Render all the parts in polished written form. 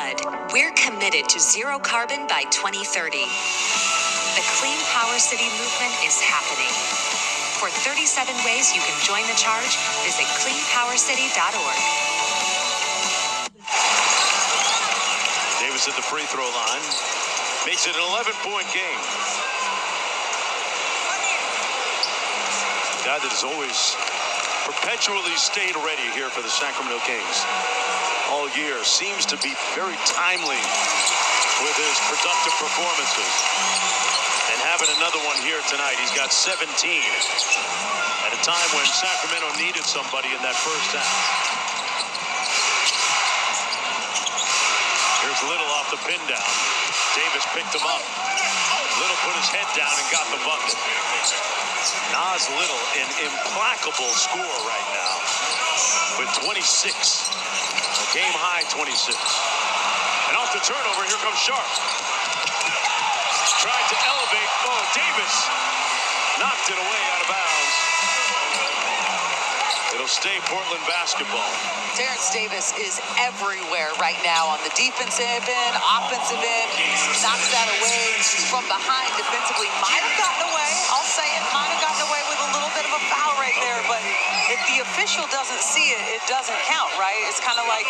blood. We're committed to zero carbon by 2030. The Clean Power City movement is happening. For 37 ways you can join the charge, visit cleanpowercity.org. Davis at the free throw line. Makes it an 11-point game. Guy that has always perpetually stayed ready here for the Sacramento Kings all year. Seems to be very timely with his productive performances. And having another one here tonight. He's got 17 at a time when Sacramento needed somebody in that first half. Here's Little off the pin down. Davis picked him up. Little put his head down and got the bucket. Nas Little, an implacable scorer right now with 26. A game high 26. And off the turnover, here comes Sharp. Tried to elevate. Oh, Davis knocked it away out of bounds. It'll stay Portland basketball. Terrence Davis is everywhere right now on the defensive end, offensive end. Knocks that away from behind defensively. Might have gotten away. I'll say it. Might have gotten away with a little bit of a foul right there. But if the official doesn't see it, it doesn't count, right? It's kind of like,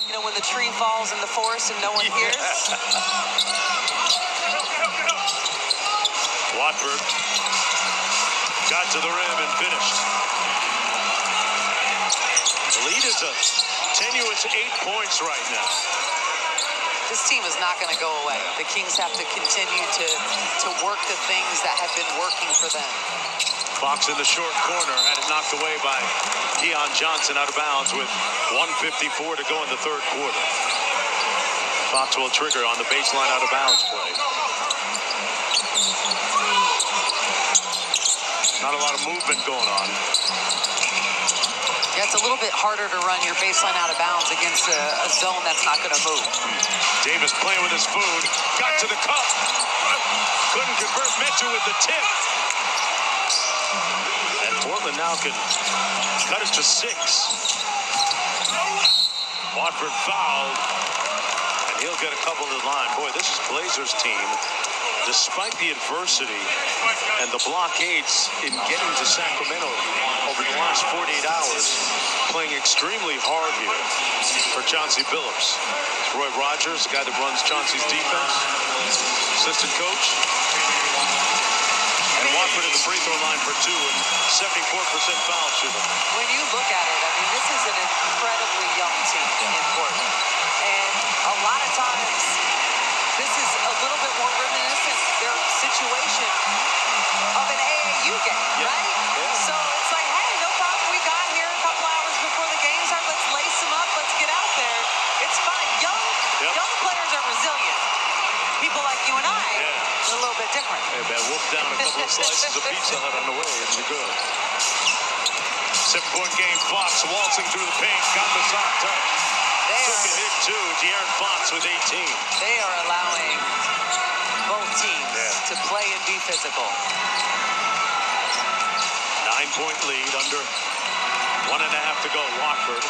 you know, when the tree falls in the forest and no one hears. Watford got to the rim and finished. The lead is a tenuous 8 points right now. This team is not going to go away. The Kings have to continue to work the things that have been working for them. Fox in the short corner, had it knocked away by Keon Johnson out of bounds with 1:54 to go in the third quarter. Fox will trigger on the baseline out of bounds play. Not a lot of movement going on. Yeah, it's a little bit harder to run your baseline out of bounds against a zone that's not going to move. Davis playing with his food. Got to the cup. Couldn't convert. Metu with the tip. And Portland now can cut it to 6. Watford fouled. And he'll get a couple to the line. Boy, this is Blazers team. Despite the adversity and the blockades in getting to Sacramento over the last 48 hours, playing extremely hard here for Chauncey Billups. Roy Rogers, the guy that runs Chauncey's defense, assistant coach. And Watford at the free throw line for 2 and 74% foul shooting. When you look at it, I mean, this is an incredibly young team in Portland. And a lot of times, this is a little bit more reminiscent their situation of an AAU game, right? Yeah. So it's like, hey, no problem. We got here a couple hours before the game starts. Let's lace them up. Let's get out there. It's fine. Young players are resilient. People like you and I are a little bit different. Hey, man, wolf down a couple of slices of Pizza Hut on the way, and you're good. 7-point game. Fox waltzing through the paint. Got the soft touch. Took a hit, too. De'Aaron Fox with 18. They are allowing both teams to play and be physical. 9-point lead, under 1.5 to go. Watford,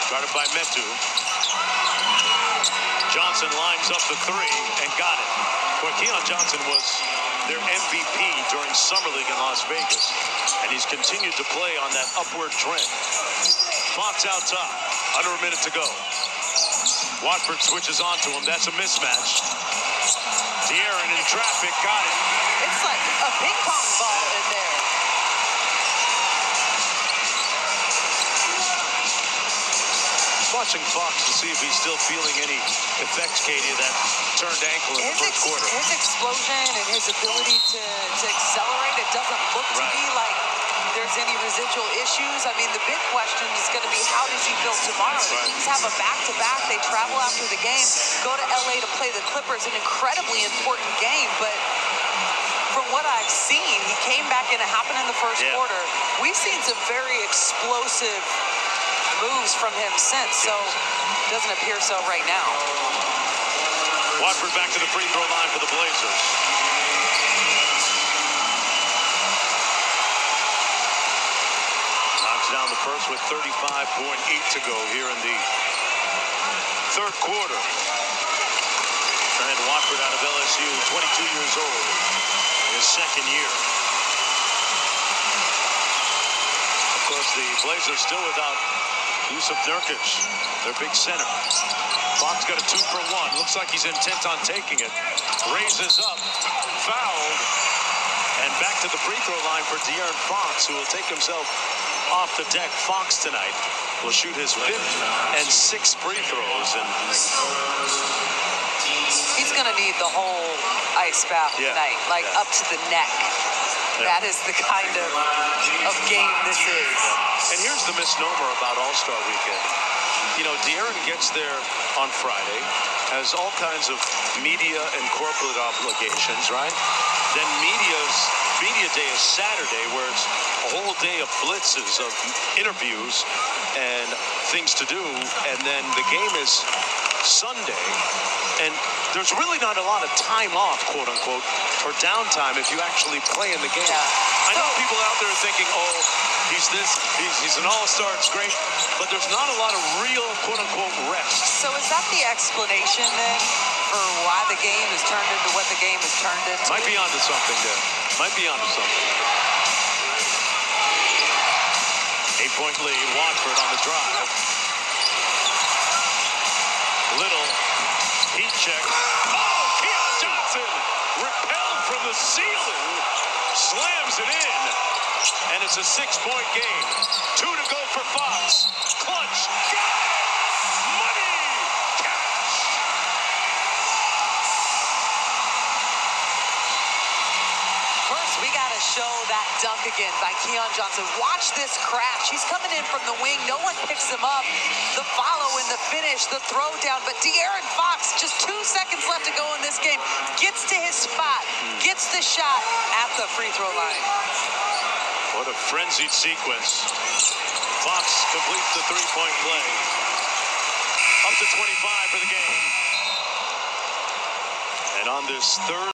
guarded by Metu. Johnson lines up the 3 and got it. Boy, Keon Johnson was their MVP during Summer League in Las Vegas, and he's continued to play on that upward trend. Fox out top, under a minute to go. Watford switches onto him. That's a mismatch. De'Aaron in traffic, got it. It's like a ping pong ball in there. Watching Fox to see if he's still feeling any effects, Katie, of that turned ankle in the first quarter. His explosion and his ability to accelerate, it doesn't look to me like there's any residual issues. I mean, the big question is going to be, how does he feel tomorrow? The Kings have a back-to-back. They travel after the game, go to LA to play the Clippers, an incredibly important game. But from what I've seen, he came back in. It happened in the first quarter. We've seen some very explosive moves from him since, so doesn't appear so right now. Watford back to the free throw line for the Blazers. Knocks down the first with 35.8 to go here in the third quarter. And Watford out of LSU, 22 years old, in his second year. Of course, the Blazers still without Yusuf Nurkic, their big center. Fox got a 2 for 1. Looks like he's intent on taking it. Raises up, fouled, and back to the free throw line for De'Aaron Fox, who will take himself off the deck. Fox tonight will shoot his 5th and 6th free throws, and he's going to need the whole ice bath tonight, like up to the neck. That is the kind of game this is. And here's the misnomer about All-Star Weekend. You know, De'Aaron gets there on Friday, has all kinds of media and corporate obligations, right? Then media day is Saturday, where it's a whole day of blitzes, of interviews and things to do. And then the game is Sunday. And there's really not a lot of time off, quote unquote, or downtime if you actually play in the game. I know people out there are thinking, oh, he's an all-star, it's great, but there's not a lot of real, quote unquote, rest. So is that the explanation then for why the game has turned into what the game has turned into? Might be onto something there. Might be onto something. 8-point lead, Watford on the drive. Little heat check. Oh, Keon Johnson repelled from the ceiling, slams it in, and it's a 6-point game. 2 to go for Fox. Clutch. Got it! Money! Cash! First, we got to show that dunk again by Keon Johnson. Watch this crash. He's coming in from the wing. No one picks him up. The follow in the finish, the throw down. But De'Aaron Fox, just 2 seconds left to go in this game, gets to his spot, gets the shot at the free throw line. What a frenzied sequence. Fox completes the 3-point play. Up to 25 for the game. And on this third